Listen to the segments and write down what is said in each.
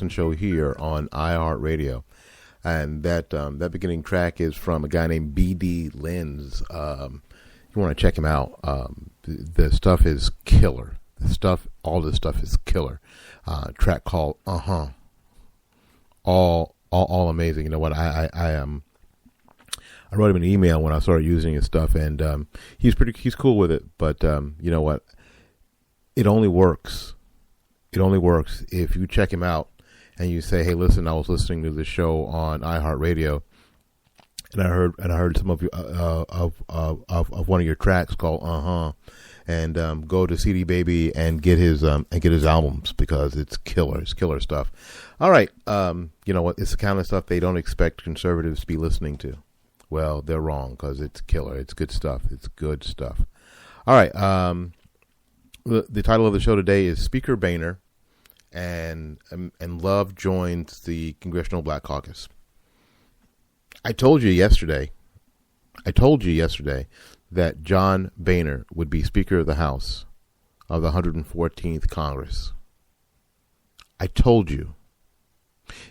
Dawson Show here on iHeartRadio. And that beginning track is from a guy named B.D. Lenz. You want to check him out. The stuff is killer. All this stuff is killer. Track called All amazing. You know what? I wrote him an email when I started using his stuff, and he's cool with it. But you know what? It only works. It only works if you check him out and you say, "Hey, listen, I was listening to the show on iHeartRadio, and I heard some of you of one of your tracks called and go to CD Baby and get his albums because it's killer. It's killer stuff. All right, you know what? It's the kind of stuff they don't expect conservatives to be listening to. Well, they're wrong because it's killer. It's good stuff. It's good stuff. All right. The title of the show today is Speaker Boehner and Love joins the Congressional Black Caucus. I told you yesterday that John Boehner would be Speaker of the House of the 114th Congress. I told you.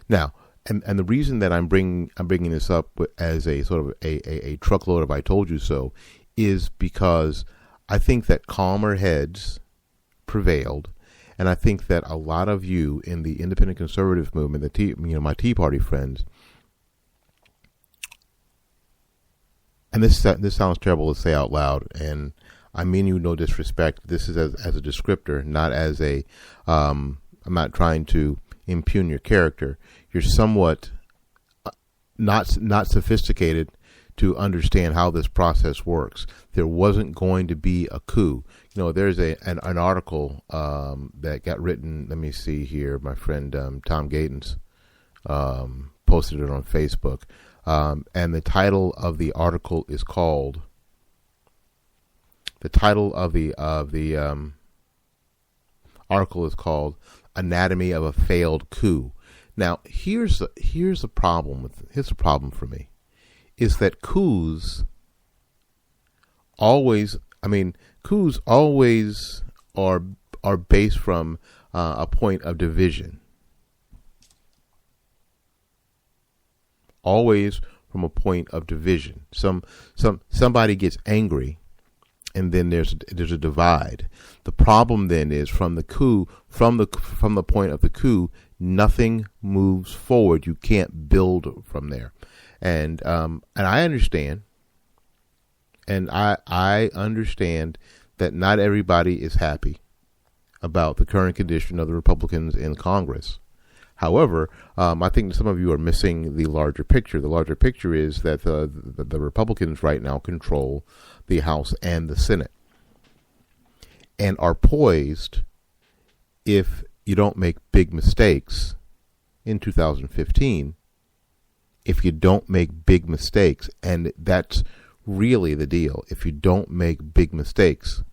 Now, and the reason that I'm bringing this up as a sort of a truckload of I told you so is because I think that calmer heads prevailed, and I think that a lot of you in the independent conservative movement, my Tea Party friends, and this sounds terrible to say out loud, and I mean you no disrespect. This is as a descriptor, not as a. I'm not trying to impugn your character. You're somewhat not sophisticated to understand how this process works. There wasn't going to be a coup. You know, there's an article that got written. Let me see here. My friend Tom Gatens posted it on Facebook. And the title of the article is called. The title of the article is called "Anatomy of a Failed Coup." Now, here's a problem for me, is that coups always are based from a point of division. Always from a point of division. Somebody gets angry, and then there's a divide. The problem then is from the coup, from the point of the coup, nothing moves forward. You can't build from there, and I understand, and I understand that not everybody is happy about the current condition of the Republicans in Congress. However, I think some of you are missing the larger picture. The larger picture is that the Republicans right now control the House and the Senate and are poised, if you don't make big mistakes in 2015, if you don't make big mistakes, and that's really the deal, if you don't make big mistakes,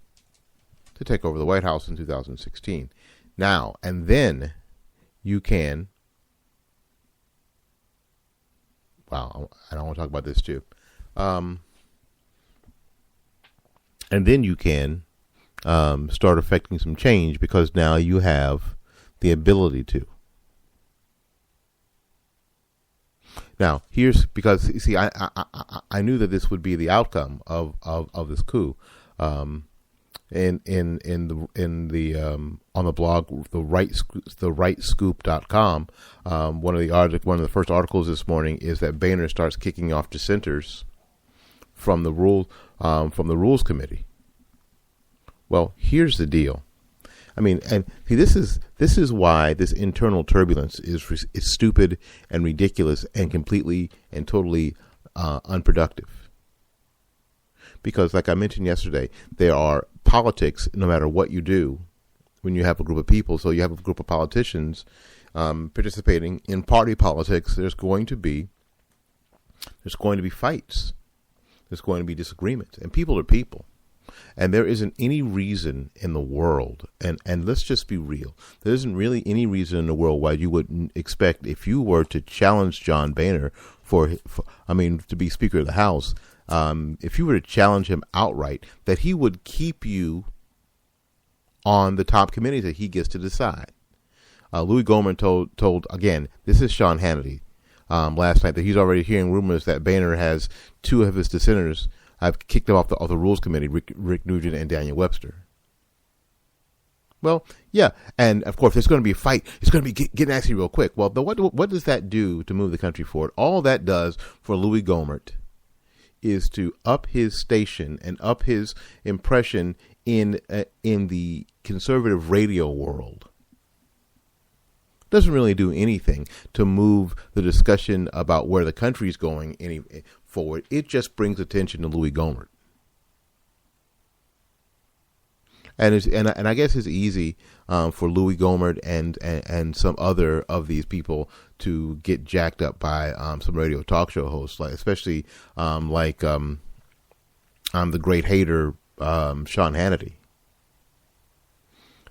to take over the White House in 2016. Now, and then you can, wow, I don't want to talk about this too. And then you can start affecting some change because now you have the ability to. Now, here's because you see, I knew that this would be the outcome of this coup. On the blog, therightscoop.com, one of the first articles this morning is that Boehner starts kicking off dissenters from the Rules Committee. Well, here's the deal. I mean, and see, this is why this internal turbulence is stupid and ridiculous and completely and totally unproductive. Because, like I mentioned yesterday, there are politics, no matter what you do, when you have a group of people. So you have a group of politicians participating in party politics. There's going to be fights. There's going to be disagreements, and people are people. And there isn't any reason in the world, and let's just be real, there isn't really any reason in the world why you wouldn't expect, if you were to challenge John Boehner to be Speaker of the House, if you were to challenge him outright, that he would keep you on the top committees that he gets to decide. Louis Gohmert told again, this is Sean Hannity, last night, that he's already hearing rumors that Boehner has two of his dissenters have kicked him off the Rules Committee, Rick Nugent and Daniel Webster. Well, yeah, and of course there's going to be a fight. It's going to be getting actually real quick. Well, what does that do to move the country forward? All that does for Louis Gohmert is to up his station and up his impression in the conservative radio world. Doesn't really do anything to move the discussion about where the country's going any forward. It just brings attention to Louis Gohmert. And I guess it's easy for Louis Gohmert and some other of these people to get jacked up by some radio talk show hosts, like especially the great hater Sean Hannity.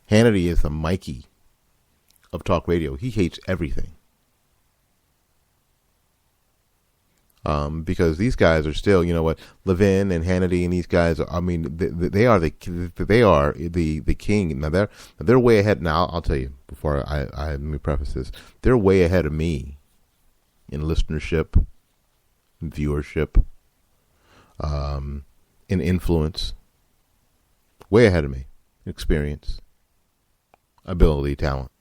Hannity is the Mikey of talk radio. He hates everything. Because these guys are still, you know what, Levin and Hannity and these guys are, I mean, they are the king. Now they're way ahead. Now I'll tell you before I let me preface this, they're way ahead of me in listenership, in viewership, in influence. Way ahead of me, experience, ability, talent.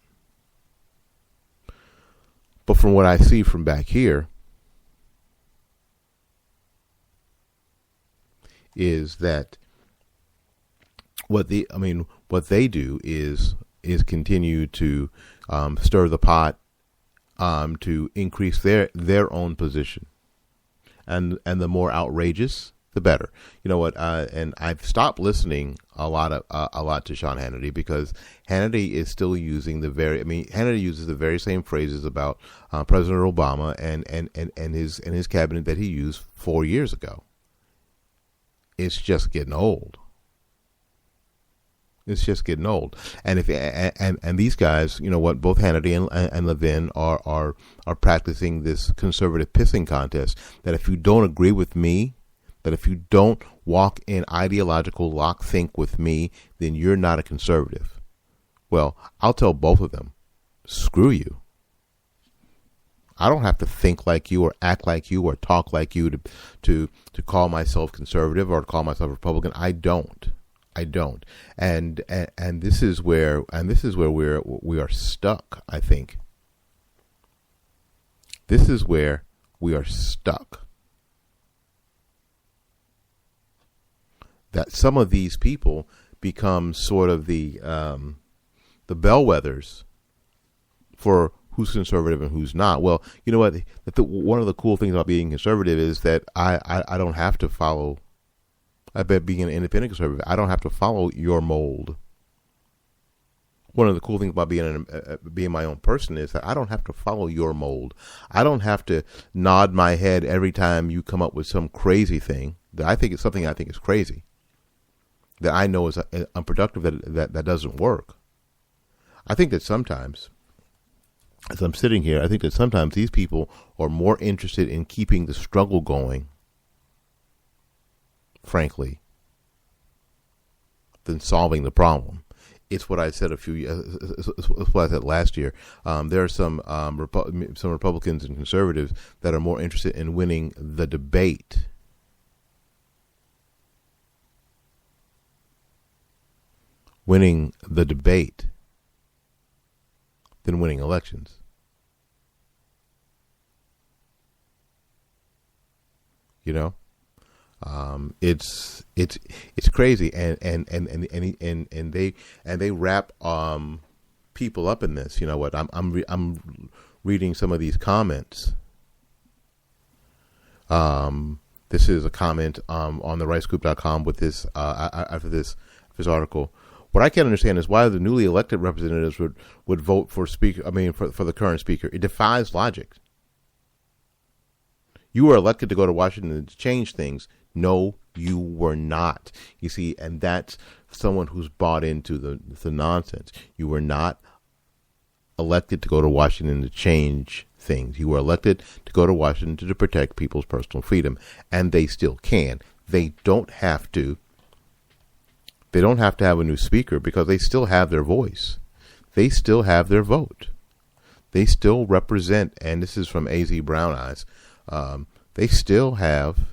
But from what I see from back here, is that what they do is continue to stir the pot to increase their own position, and the more outrageous, the better. You know what? And I've stopped listening a lot to Sean Hannity, because Hannity is still using Hannity uses the very same phrases about President Obama and his cabinet that he used 4 years ago. It's just getting old. It's just getting old. And and these guys, you know what, both Hannity and Levin are practicing this conservative pissing contest, that if you don't agree with me, that if you don't walk in ideological lock-think with me, then you're not a conservative. Well, I'll tell both of them, screw you. I don't have to think like you or act like you or talk like you to call myself conservative or to call myself Republican. I don't. And this is where we are stuck, I think. This is where we are stuck. That some of these people become sort of the bellwethers for who's conservative and who's not. Well, you know what? One of the cool things about being conservative is that I don't have to follow. I bet being an independent conservative, I don't have to follow your mold. One of the cool things about being my own person is that I don't have to follow your mold. I don't have to nod my head every time you come up with some crazy thing that I think is something I think is crazy, that I know is unproductive, that doesn't work. I think that sometimes, as I'm sitting here, I think that sometimes these people are more interested in keeping the struggle going, frankly, than solving the problem. It's what I said it's what I said last year. There are some Republicans and conservatives that are more interested in winning the debate than winning elections. You know, it's crazy, and they wrap people up in this. You know what? I'm reading some of these comments. This is a comment on the rightscoop.com with this after this article. What I can't understand is why the newly elected representatives would vote for speaker. For the current speaker. It defies logic. You were elected to go to Washington to change things. No, you were not. You see, and that's someone who's bought into the nonsense. You were not elected to go to Washington to change things. You were elected to go to Washington to protect people's personal freedom, and they still can. They don't have to. They don't have to have a new speaker because they still have their voice. They still have their vote. They still represent, and this is from AZ Brown Eyes, they still have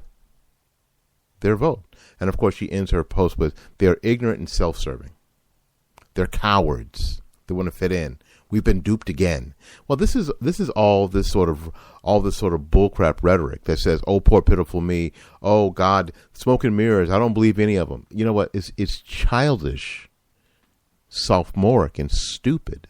their vote. And of course, she ends her post with, they're ignorant and self-serving. They're cowards. They want to fit in. We've been duped again. Well, this is all this sort of bullcrap rhetoric that says, "Oh, poor pitiful me. Oh God, smoke and mirrors. I don't believe any of them." You know what? It's childish, sophomoric, and stupid.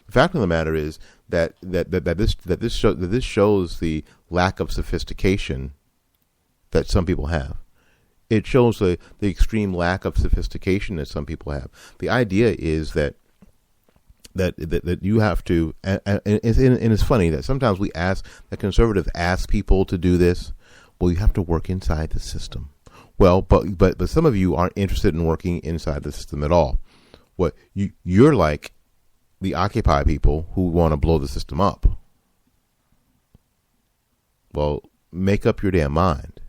The fact of the matter is that this shows the lack of sophistication that some people have. It shows the extreme lack of sophistication that some people have. The idea is that you have to, and it's funny that sometimes conservatives ask people to do this. Well, you have to work inside the system. Well, but some of you aren't interested in working inside the system at all. What you're like the Occupy people who want to blow the system up. Well, make up your damn mind.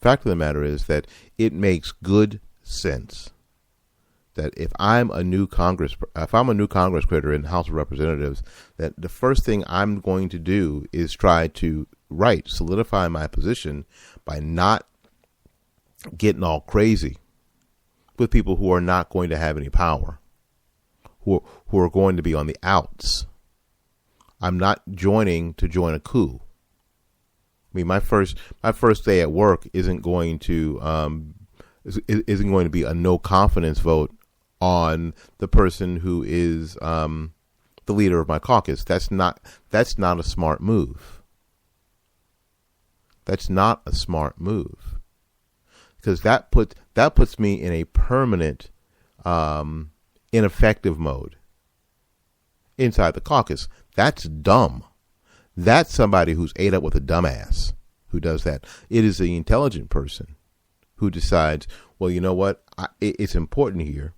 Fact of the matter is that it makes good sense that if I'm a new Congress critter in the House of Representatives, that the first thing I'm going to do is try to solidify my position by not getting all crazy with people who are not going to have any power, who are going to be on the outs. I'm not joining to join a coup. I mean, my first day at work isn't going to be a no confidence vote on the person who is the leader of my caucus. That's not a smart move. That's not a smart move, because that puts me in a permanent ineffective mode inside the caucus. That's dumb. That's somebody who's ate up with a dumbass who does that. It is the intelligent person who decides, well, you know what? It's important here,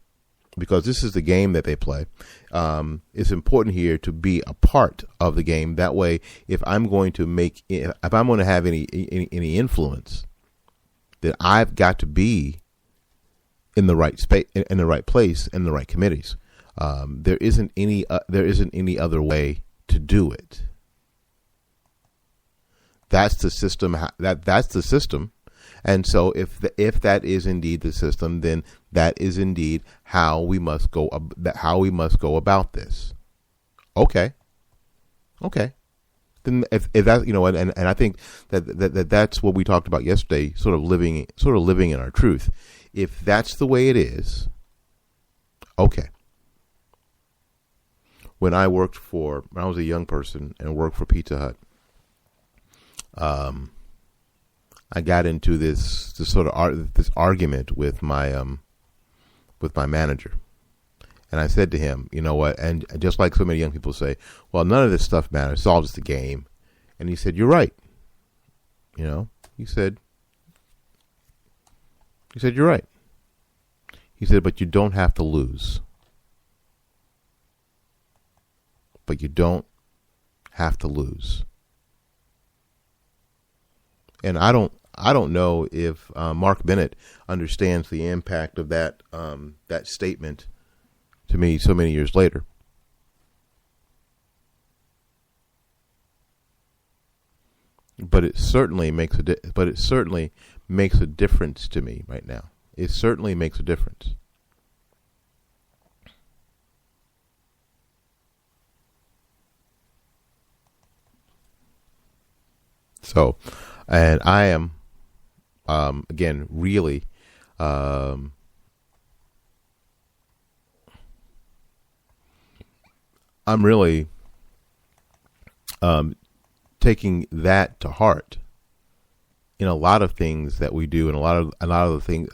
because this is the game that they play. It's important here to be a part of the game. That way, if I'm going to have any influence, then I've got to be in the right space, in the right place, in the right committees. There isn't any other way to do it. That's the system. That's the system. And so if that is indeed the system, then that is indeed how we must go about this. Okay. Then if that, and I think that's what we talked about yesterday, sort of living in our truth. If that's the way it is, okay. When I was a young person and worked for Pizza Hut, I got into this argument with my manager, and I said to him, you know what? And just like so many young people say, well, none of this stuff matters. It's all just a game. And he said, you're right. He said, you're right. He said, but you don't have to lose. But you don't have to lose. And I don't know if Mark Bennett understands the impact of that statement to me so many years later. But it certainly makes a difference to me right now. It certainly makes a difference. So, and I am, again, really, I'm really taking that to heart in a lot of things that we do, and a lot of things,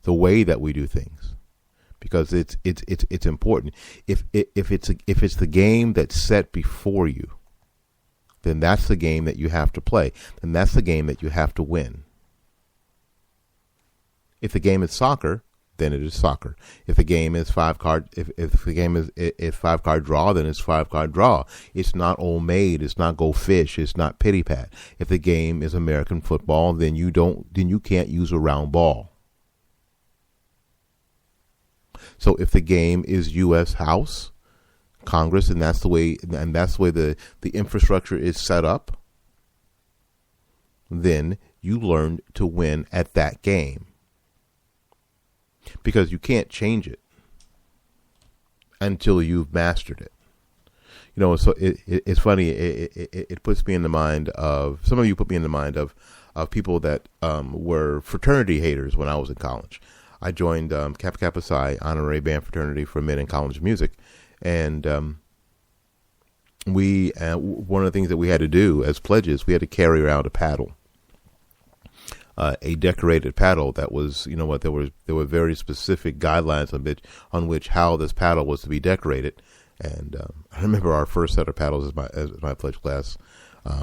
the way that we do things, because it's important. If it's the game that's set before you, then that's the game that you have to play. Then that's the game that you have to win. If the game is soccer, then it is soccer. If the game is five card draw, then it's 5-card draw. It's not Old Maid. It's not Go Fish. It's not Pity Pat. If the game is American football, then you can't use a round ball. So if the game is U.S. House, Congress, and that's the way the infrastructure is set up, then you learn to win at that game, because you can't change it until you've mastered it. So it's funny. It puts me in the mind of, some of you put me in the mind of people that were fraternity haters when I was in college. I joined Kappa Kappa Psi honorary band fraternity for men in college music, and one of the things that we had to do as pledges, we had to carry around a paddle, a decorated paddle that was, there were very specific guidelines on which how this paddle was to be decorated. And I remember our first set of paddles as my pledge class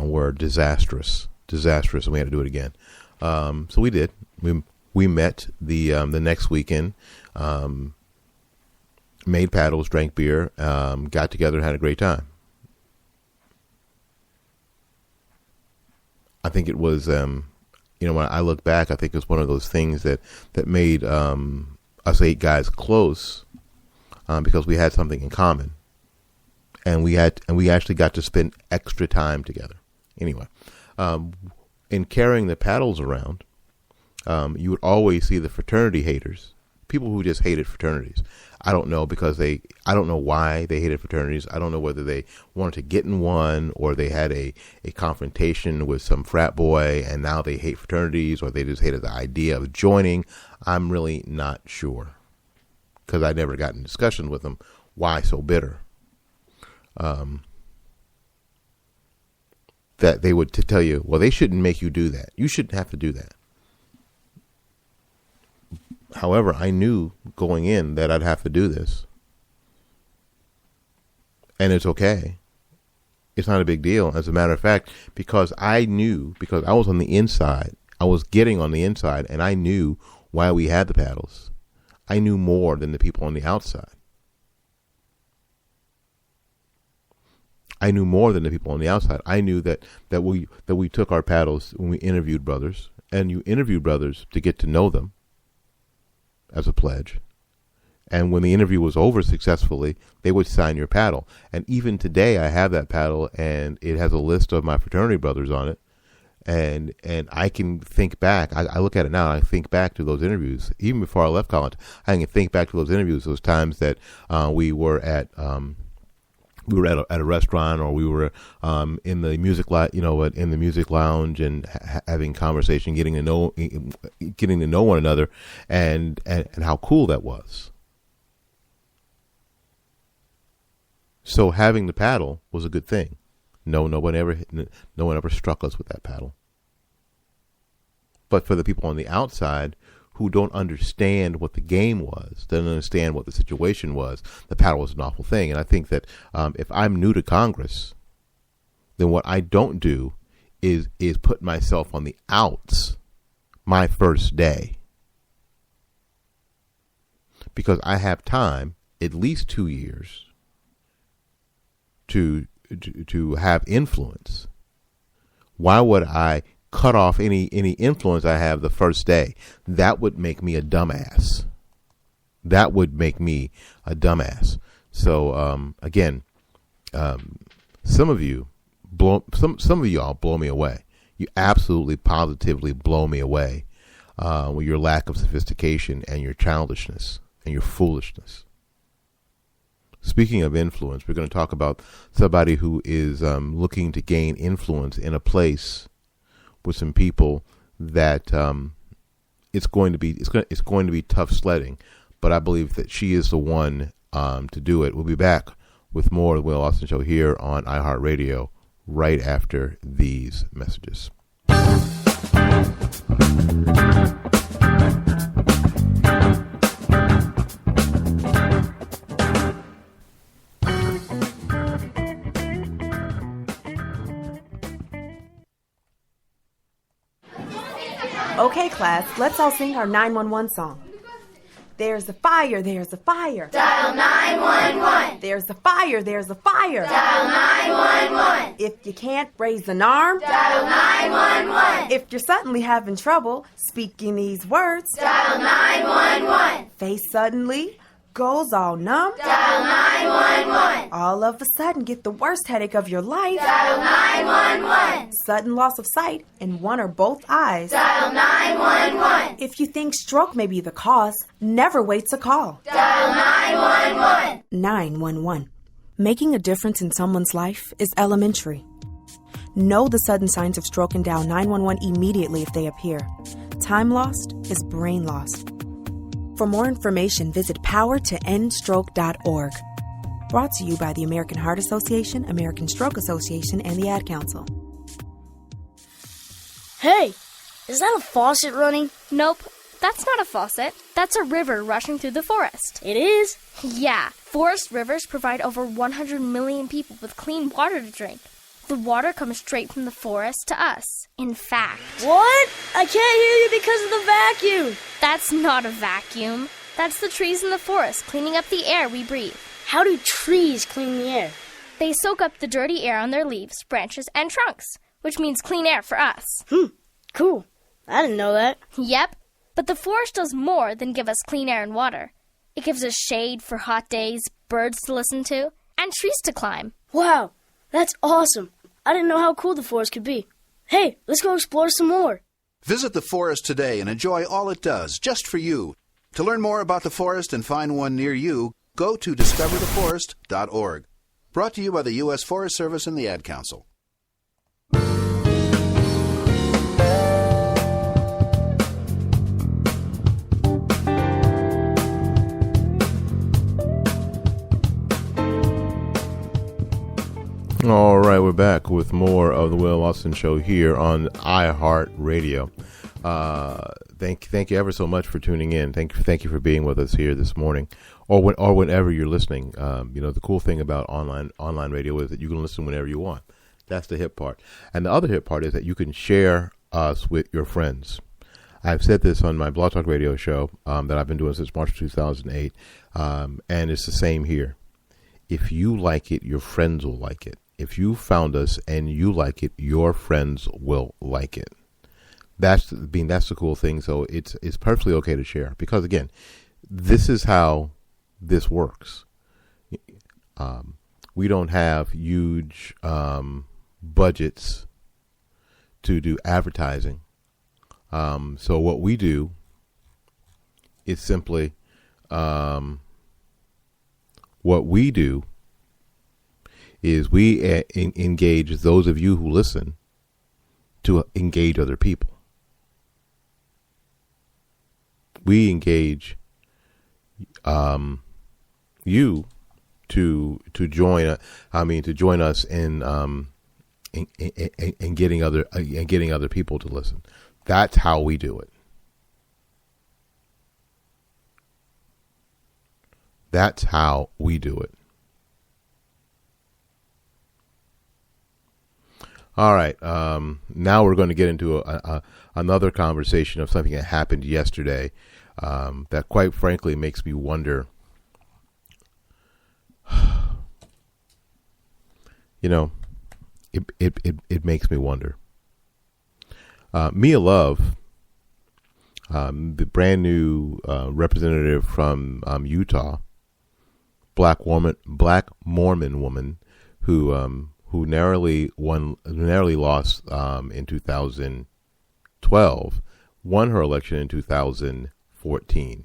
were disastrous, and we had to do it again. So we did. We met the next weekend, made paddles, drank beer, got together, and had a great time. I think it was, when I look back, I think it's one of those things that made us 8 guys close, because we had something in common. And we actually got to spend extra time together. Anyway, in carrying the paddles around, you would always see the fraternity haters, people who just hated fraternities. I don't know why they hated fraternities. I don't know whether they wanted to get in one, or they had a confrontation with some frat boy and now they hate fraternities, or they just hated the idea of joining. I'm really not sure, because I never got in discussion with them. Why so bitter? That they would tell you, well, they shouldn't make you do that. You shouldn't have to do that. However, I knew going in that I'd have to do this. And it's okay. It's not a big deal. As a matter of fact, because I was on the inside, I was getting on the inside, and I knew why we had the paddles. I knew more than the people on the outside. I knew more than the people on the outside. I knew that we took our paddles when we interviewed brothers, and you interview brothers to get to know them as a pledge. And when the interview was over successfully, they would sign your paddle. And even today, I have that paddle, and it has a list of my fraternity brothers on it. And I can think back. I look at it now, and I think back to those interviews. Even before I left college, I can think back to those interviews, those times that we were at a restaurant, or we were in the music in the music lounge, and having conversation, getting to know one another, and how cool that was. So having the paddle was a good thing. No one ever struck us with that paddle. But for the people on the outside who don't understand what the game was, don't understand what the situation was, the paddle was an awful thing. And I think that if I'm new to Congress, then what I don't do is put myself on the outs my first day, because I have time, at least 2 years, to have influence. Why would I cut off any influence I have the first day? That would make me a dumbass. So again, some of you all blow me away. You absolutely positively blow me away with your lack of sophistication and your childishness and your foolishness. Speaking of influence, we're going to talk about somebody who is looking to gain influence in a place with some people that it's going to be tough sledding, but I believe that she is the one to do it. We'll be back with more of the Will Austin Show here on iHeartRadio right after these messages. Okay, class, let's all sing our 911 song. There's a fire, there's a fire. Dial 911. There's a fire, there's a fire. Dial 911. If you can't raise an arm, dial 911. If you're suddenly having trouble speaking these words, dial 911. face suddenly Goes all numb. Dial 911. All of a sudden, get the worst headache of your life. Dial 911. Sudden loss of sight in one or both eyes. Dial 911. If you think stroke may be the cause, never wait to call. Dial 911. 911. Making a difference in someone's life is elementary. Know the sudden signs of stroke and dial 911 immediately if they appear. Time lost is brain lost. For more information, visit powertoendstroke.org. Brought to you by the American Heart Association, American Stroke Association, and the Ad Council. Hey, is that a faucet running? Nope, that's not a faucet. That's a river rushing through the forest. It is? Yeah, forest rivers provide over 100 million people with clean water to drink. The water comes straight from the forest to us. In fact... What? I can't hear you because of the vacuum. That's not a vacuum. That's the trees in the forest cleaning up the air we breathe. How do trees clean the air? They soak up the dirty air on their leaves, branches, and trunks, which means clean air for us. Cool. I didn't know that. Yep, but the forest does more than give us clean air and water. It gives us shade for hot days, birds to listen to, and trees to climb. Wow, that's awesome. I didn't know how cool the forest could be. Hey, let's go explore some more. Visit the forest today and enjoy all it does, just for you. To learn more about the forest and find one near you, go to discovertheforest.org. Brought to you by the U.S. Forest Service and the Ad Council. All right, we're back with more of the Will Austin Show here on iHeartRadio. Thank you ever so much for tuning in. Thank you for being with us here this morning, or whenever you're listening. The cool thing about online radio is that you can listen whenever you want. That's the hip part, and the other hip part is that you can share us with your friends. I've said this on my Blog Talk Radio show that I've been doing since March 2008, and it's the same here. If you like it, your friends will like it. If you found us and you like it, your friends will like it. That's the cool thing. So it's perfectly okay to share, because again, this is how this works. We don't have huge budgets to do advertising. So what we do is simply we engage those of you who listen to engage other people. We engage you to join us in getting other people to listen. That's how we do it. That's how we do it. All right. Now we're going to get into another conversation of something that happened yesterday that, quite frankly, makes me wonder. It makes me wonder. Mia Love, the brand new representative from Utah, black Mormon woman who narrowly lost in 2012, won her election in 2014.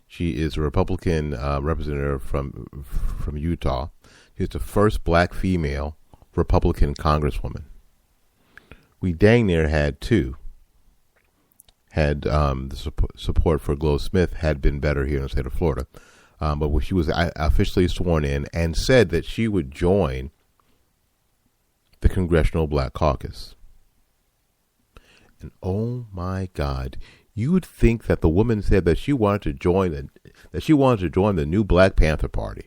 She is a Republican representative from Utah. She's the first black female Republican congresswoman. We dang near had two. Had the support for Glo Smith had been better here in the state of Florida. But when she was officially sworn in and said that she would join the Congressional Black Caucus. And oh my God, you would think that the woman said that she wanted to join the new Black Panther Party.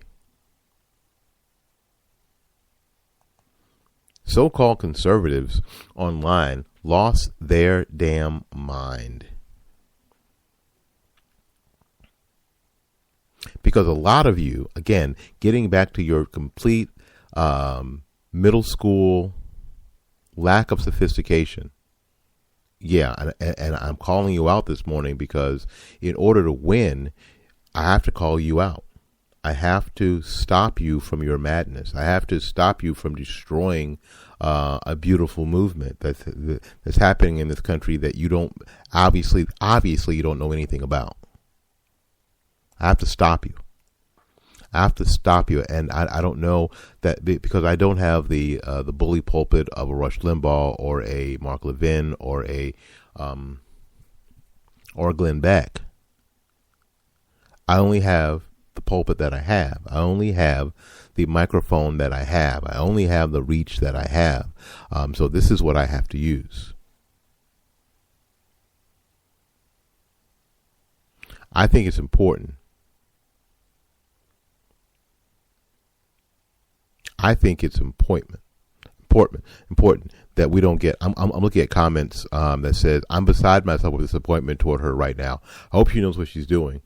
So-called conservatives online lost their damn mind. Because a lot of you, again, getting back to your complete middle school lack of sophistication. Yeah, and I'm calling you out this morning because in order to win, I have to call you out. I have to stop you from your madness. I have to stop you from destroying a beautiful movement that's happening in this country that you don't obviously you don't know anything about. I have to stop you. I have to stop you, and I don't know that because I don't have the bully pulpit of a Rush Limbaugh or a Mark Levin or a Glenn Beck. I only have the pulpit that I have. I only have the microphone that I have. I only have the reach that I have. So this is what I have to use. I think it's important. I think it's important that we don't get. I'm looking at comments that says I'm beside myself with disappointment toward her right now. I hope she knows what she's doing.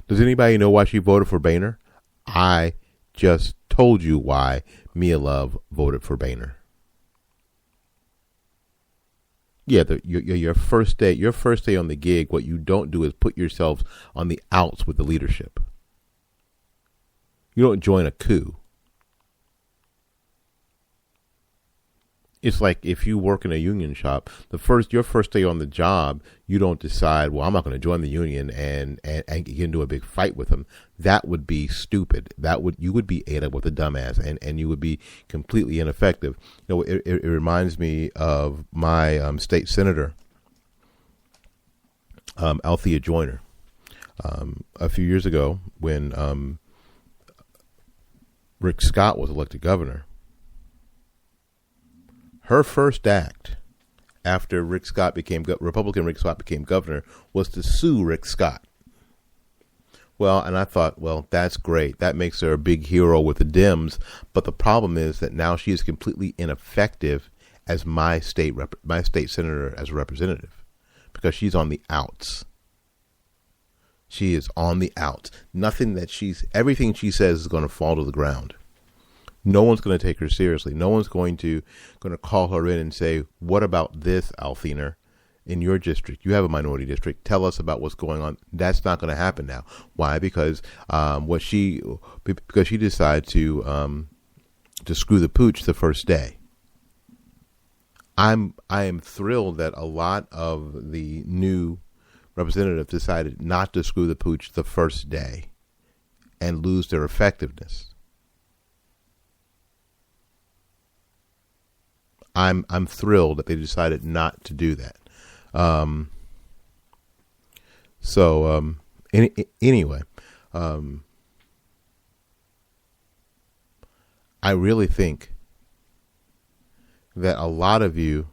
Does anybody know why she voted for Boehner? I just told you why Mia Love voted for Boehner. Yeah, your first day on the gig. What you don't do is put yourself on the outs with the leadership. You don't join a coup. It's like if you work in a union shop, your first day on the job, you don't decide, well, I'm not going to join the union and get into a big fight with them. That would be stupid. You would be ate up with a dumbass, and you would be completely ineffective. You know, it reminds me of my state senator, Althea Joyner, a few years ago when Rick Scott was elected governor. Her first act after Republican Rick Scott became governor was to sue Rick Scott. Well, and I thought, well, that's great. That makes her a big hero with the Dems. But the problem is that now she is completely ineffective as my state senator as a representative because she's on the outs. She is on the outs. Everything she says is going to fall to the ground. No one's going to take her seriously. No one's going to call her in and say, what about this, Althena, in your district? You have a minority district. Tell us about what's going on. That's not going to happen now. Why? Because she decided to screw the pooch the first day. I am thrilled that a lot of the new representatives decided not to screw the pooch the first day and lose their effectiveness. I'm thrilled that they decided not to do that. Anyway, I really think that a lot of you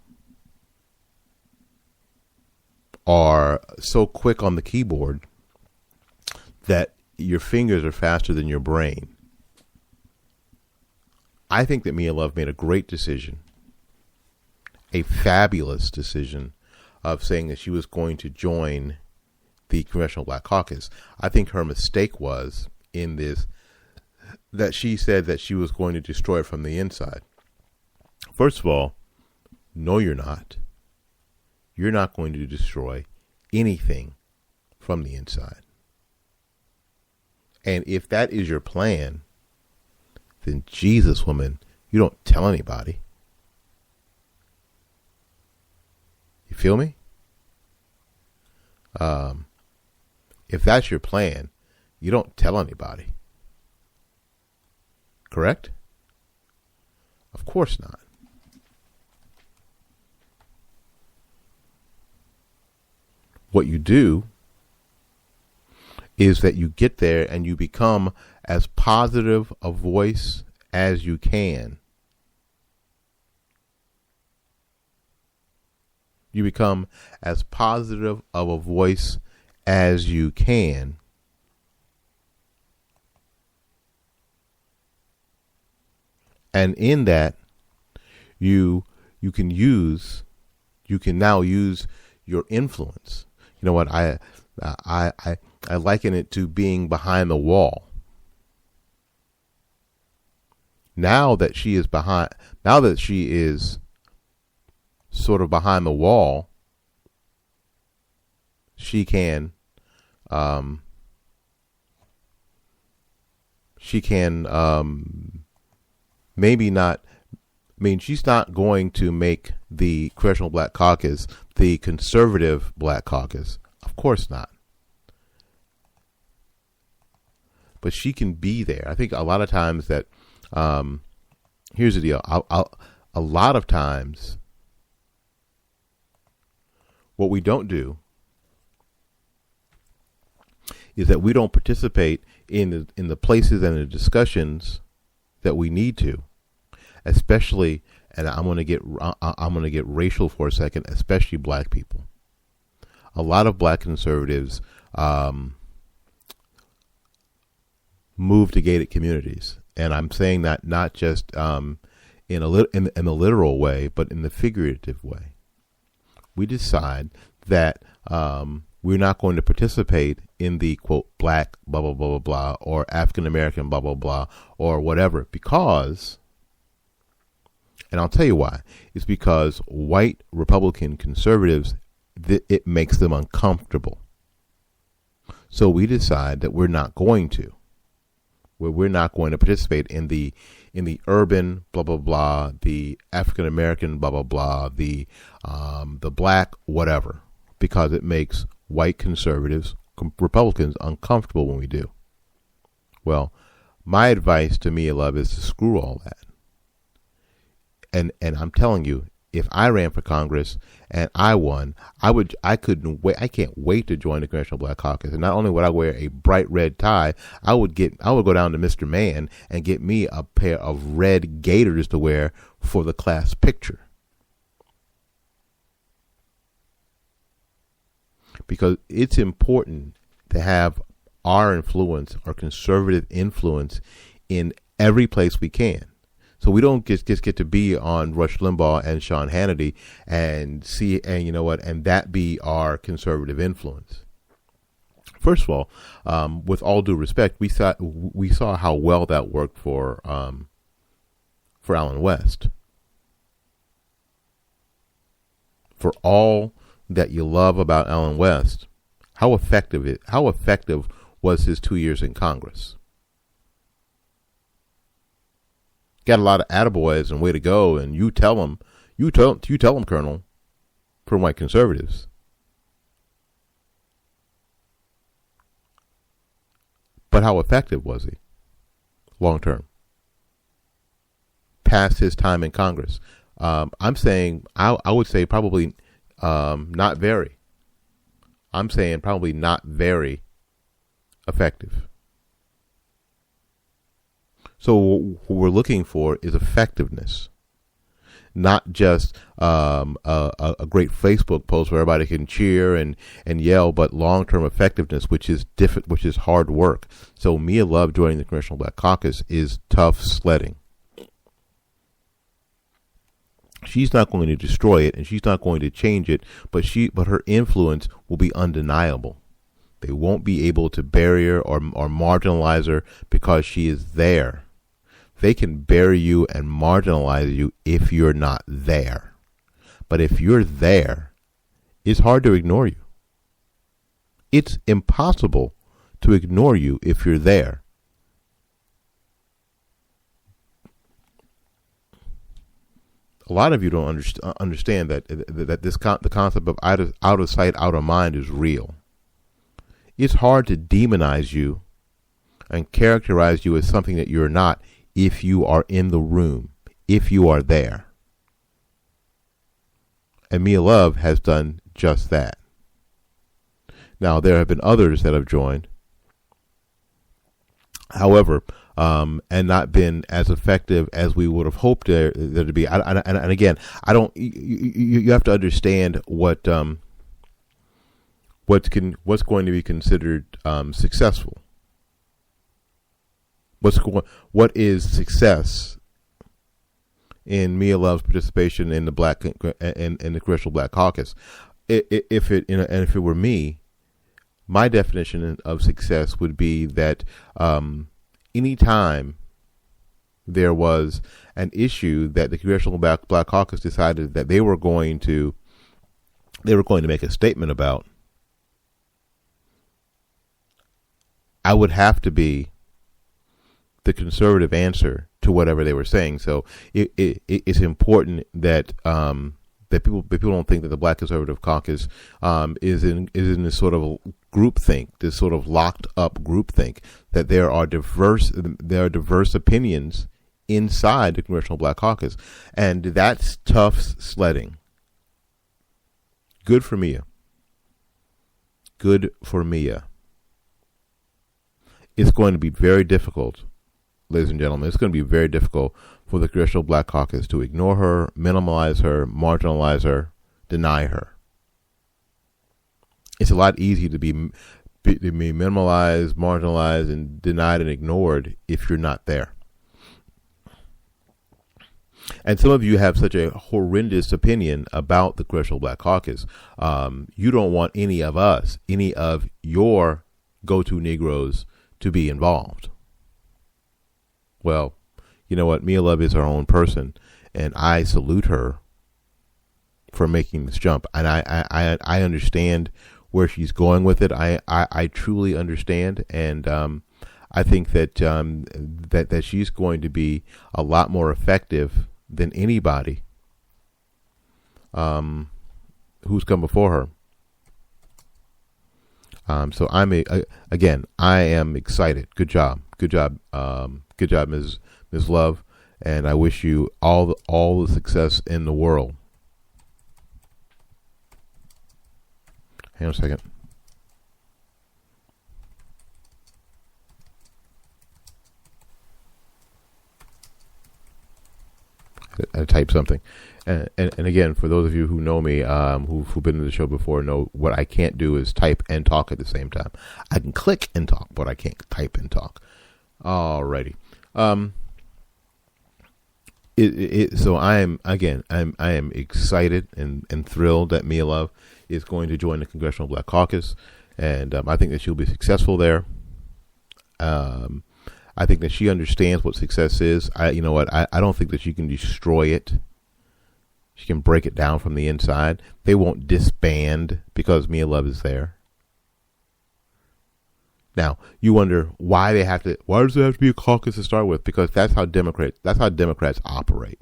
are so quick on the keyboard that your fingers are faster than your brain. I think that Mia Love made a great decision. A fabulous decision of saying that she was going to join the Congressional Black Caucus. I think her mistake was in this, that she said that she was going to destroy it from the inside. First of all, no, you're not. You're not going to destroy anything from the inside. And if that is your plan, then Jesus, woman, you don't tell anybody. You feel me? If that's your plan, you don't tell anybody. Correct? Of course not. What you do is that you get there and you become as positive a voice as you can. You become as positive of a voice as you can. And in that, you can now use your influence. You know what? I liken it to being behind the wall. Now that she is sort of behind the wall, she can she can maybe not. I mean, she's not going to make the Congressional Black Caucus the conservative Black Caucus. Of course not. But she can be there. I think a lot of times that, here's the deal. A lot of times, what we don't do is that we don't participate in the places and the discussions that we need to. Especially, and I'm going to get racial for a second, especially black people. A lot of black conservatives move to gated communities, and I'm saying that not just in the literal way, but in the figurative way. We decide that we're not going to participate in the quote black blah blah blah blah blah or African American blah blah blah or whatever because. And I'll tell you why. It's because white Republican conservatives, it makes them uncomfortable. So we decide that we're not going to. We're not going to participate in the urban blah blah blah, the African American blah blah blah, the black whatever, because it makes white conservatives, Republicans uncomfortable when we do. Well, my advice to Mia Love is to screw all that. And I'm telling you, if I ran for Congress and I won, I can't wait to join the Congressional Black Caucus. And not only would I wear a bright red tie, I would go down to Mr. Man and get me a pair of red gaiters to wear for the class picture. Because it's important to have our influence, our conservative influence in every place we can. So we don't just get to be on Rush Limbaugh and Sean Hannity and you know what, and that be our conservative influence. First of all, with all due respect, we saw how well that worked for Allen West. For all that you love about Allen West, how effective was his 2 years in Congress? Got a lot of attaboys and way to go, and you tell them, Colonel, from white conservatives. But how effective was he, long term? Past his time in Congress, I'm saying I would say probably not very. I'm saying probably not very effective. So what we're looking for is effectiveness, not just a great Facebook post where everybody can cheer and yell, but long-term effectiveness, which is hard work. So Mia Love joining the Congressional Black Caucus is tough sledding. She's not going to destroy it, and she's not going to change it, but her influence will be undeniable. They won't be able to bury her or marginalize her because she is there. They can bury you and marginalize you if you're not there. But if you're there, it's hard to ignore you. It's impossible to ignore you if you're there. A lot of you don't understand that the concept of out of sight, out of mind is real. It's hard to demonize you and characterize you as something that you're not if you are in the room, if you are there. And Mia Love has done just that. Now, there have been others that have joined, however, and not been as effective as we would have hoped there to be. And again, I don't. You have to understand what's going to be considered successful. What is success in Mia Love's participation in the in the Congressional Black Caucus? If it were me, my definition of success would be that anytime there was an issue that the Congressional Black Caucus decided that they were going to make a statement about, I would have to be the conservative answer to whatever they were saying. So it's important that that people don't think that the Black Conservative Caucus is in this sort of groupthink, this sort of locked up groupthink. That there are diverse opinions inside the Congressional Black Caucus, and that's tough sledding. Good for Mia. Good for Mia. It's going to be very difficult, ladies and gentlemen. It's going to be very difficult for the Congressional Black Caucus to ignore her, minimize her, marginalize her, deny her. It's a lot easier to be minimalized, marginalized, and denied and ignored if you're not there. And some of you have such a horrendous opinion about the Congressional Black Caucus. You don't want any of us, any of your go-to Negroes to be involved. Well, you know what? Mia Love is her own person, and I salute her for making this jump. And I understand where she's going with it. I truly understand, and I think that that she's going to be a lot more effective than anybody who's come before her. So I am excited. Good job, Ms. Love, and I wish you all the success in the world. Hang on a second. I type something, and again, for those of you who know me, who've been in the show before, know what I can't do is type and talk at the same time. I can click and talk, but I can't type and talk. Alrighty. So I am excited and thrilled that Mia Love is going to join the Congressional Black Caucus, and I think that she'll be successful there. I think that she understands what success is. I don't think that she can destroy it. She can break it down from the inside. They won't disband because Mia Love is there. Now, you wonder why does there have to be a caucus to start with? Because that's how Democrats operate.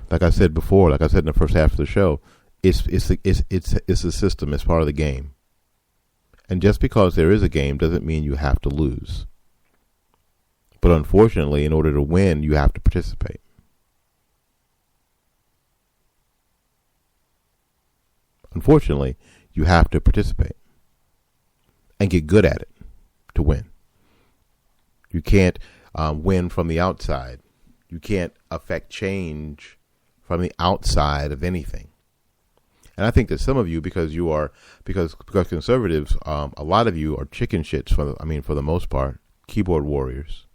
Like I said before, like I said in the first half of the show, it's a system. It's part of the game. And just because there is a game doesn't mean you have to lose. But unfortunately, in order to win, you have to participate. Unfortunately, you have to participate and get good at it to win. You can't win from the outside. You can't affect change from the outside of anything. And I think that some of you, because conservatives, a lot of you are chicken shits for the most part, keyboard warriors.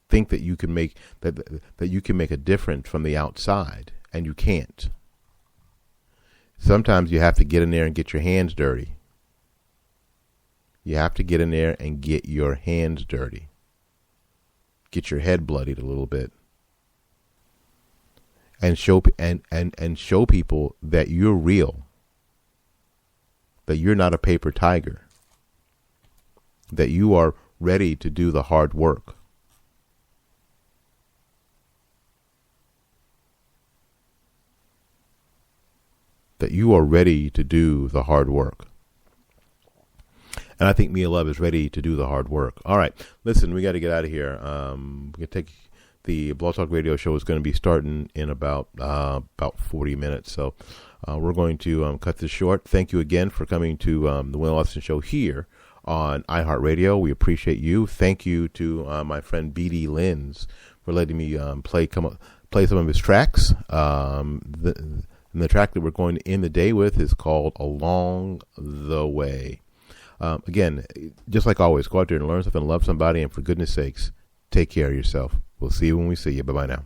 Think that you can make that you can make a difference from the outside, and you can't. Sometimes you have to get in there and get your hands dirty. You have to get in there and get your hands dirty. Get your head bloodied a little bit. And show people that you're real, that you're not a paper tiger, that you are ready to do the hard work. That you are ready to do the hard work. And I think Mia Love is ready to do the hard work. All right, listen, we got to get out of here. We can take. The Blog Talk Radio show is going to be starting in about 40 minutes. So we're going to cut this short. Thank you again for coming to the Will Austin Show here on iHeartRadio. We appreciate you. Thank you to my friend B.D. Lenz for letting me play some of his tracks. The track that we're going to end the day with is called Along the Way. Again, just like always, go out there and learn something, love somebody, and for goodness sakes, take care of yourself. We'll see you when we see you. Bye-bye now.